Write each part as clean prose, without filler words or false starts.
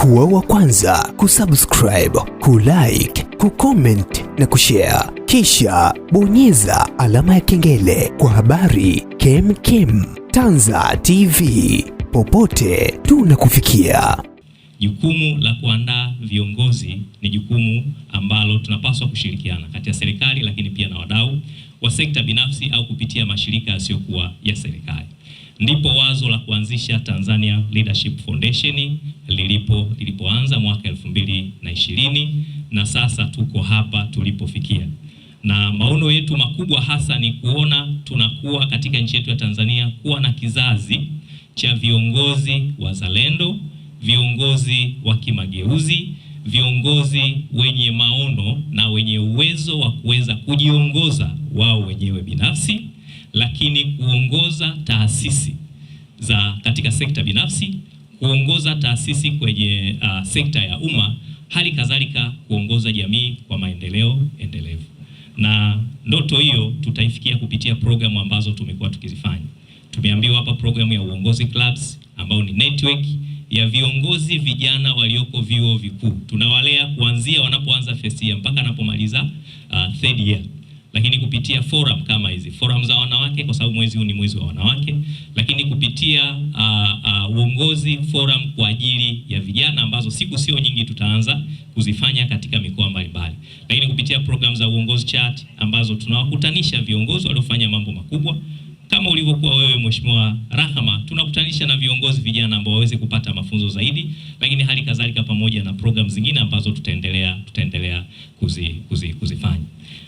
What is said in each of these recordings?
Kuwa wa kwanza kusubscribe, kulike, kucomment na kushare, kisha bonyeza alama ya kengele kwa habari kemkem. Tanza TV, popote tunakufikia. Jukumu la kuandaa viongozi ni jukumu ambalo tunapaswa kushirikiana kati ya serikali lakini pia na wadau wa sekta binafsi au kupitia mashirika yasiyokuwa ya serikali. Ndipo wazo la kuanzisha Tanzania Leadership Foundation lilipoanza mwaka 2020 na sasa tuko hapa tulipofikia. Na maono yetu makubwa hasa ni kuona tunakuwa katika nchi yetu ya Tanzania kuwa na kizazi cha viongozi wazalendo, viongozi wa kimageuzi, viongozi wenye maono na wenye uwezo wa kuweza kujiongoza wao wenyewe binafsi, lakini kuongoza taasisi za katika sekta binafsi, kuongoza taasisi kwenye sekta ya umma, hali kadhalika kuongoza jamii kwa maendeleo endelevu. Na ndoto hiyo tutaifikia kupitia programu ambazo tumekuwa tukizifanya. Tumeambiwa hapa programu ya uongozi clubs ambao ni network ya viongozi vijana walioko vyuo vikuu. Tunawalea kuanzia wanapoanza first year mpaka wanapomaliza third year. Lakini kupitia forum kama hizi, forum za wanawake kwa sababu mwezi huu ni mwezi wa wanawake, lakini kupitia uongozi forum kwa ajili ya vijana ambazo siku sio nyingi tutaanza kuzifanya katika mikoa mbalimbali. Lakini kupitia program za uongozi chat ambazo tunawakutanisha viongozi waliofanya mambo makubwa kama ulivyokuwa wewe Mheshimiwa Rahama, tunakutanisha na viongozi vijana ambao waweze kupata mafunzo zaidi, lakini hali kadhalika pamoja na program zingine ambazo tutaendelea kuzifanya.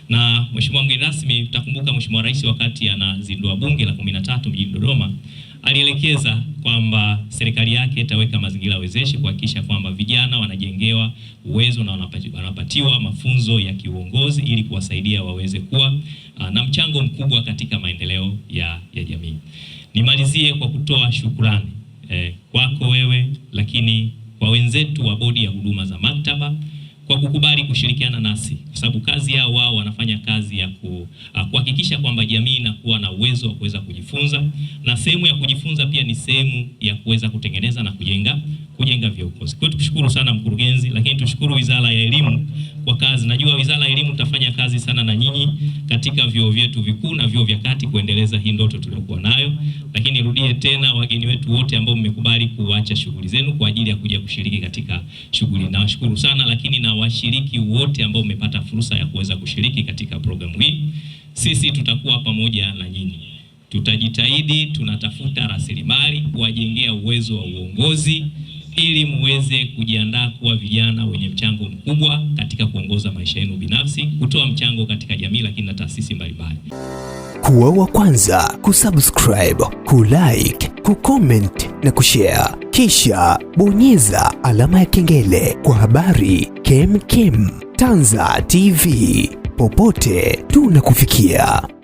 Na Mheshimiwa mgeni rasmi, utakumbuka Mheshimiwa Rais wakati anazindua bunge la 13 mjini Dodoma alielekeza kwamba serikali yake itaweka mazingira wezeshi kuhakikisha kwamba vijana wanajengewa uwezo na wanapatiwa mafunzo ya kiuongozi ili kuwasaidia waweze kuwa na mchango mkubwa katika maendeleo ya jamii. Nimalizie kwa kutoa shukrani kwako wewe, lakini kwa wenzetu wa bodi ya huduma za maktaba kwa kukubali kushirikiana nasi, kwa sababu kazi yao wao wanafanya kazi ya kuhakikisha kwamba jamii inakuwa na uwezo wa kuweza kujifunza, na sehemu ya kujifunza pia ni sehemu ya kuweza kutengeneza na kujenga viongozi. Kwa hiyo tukushukuru sana mkurugenzi, lakini tushukuru Wizara ya Elimu kwa kazi. Najua Wizara ya Elimu tutafanya kazi sana na nyinyi katika vyuo vyetu vikuu na vyuo vya kati kuendeleza hii ndoto tuliyokuwa nayo. Lakini rudie tena wageni wetu wote ambao mmekubali kuacha shughuli zenu kwa ajili ya kuja kushiriki katika shughuli. Nawashukuru sana, lakini na washiriki wote ambao mmepata fursa ya kuweza kushiriki katika programu hii. Sisi tutakuwa pamoja na nyinyi. Tutajitahidi, tunatafuta rasilimali kuwajengea uwezo wa uongozi ili muweze kujiandaa kuwa vijana wenye mchango mkubwa katika kuongoza maisha yenu binafsi, kutoa mchango katika jamii lakini na taasisi mbalimbali. Kuwa wa kwanza kusubscribe, kulike, kucomment na kushare, kisha bonyeza alama ya kengele kwa habari kemkem. Tanza TV, popote tunakufikia.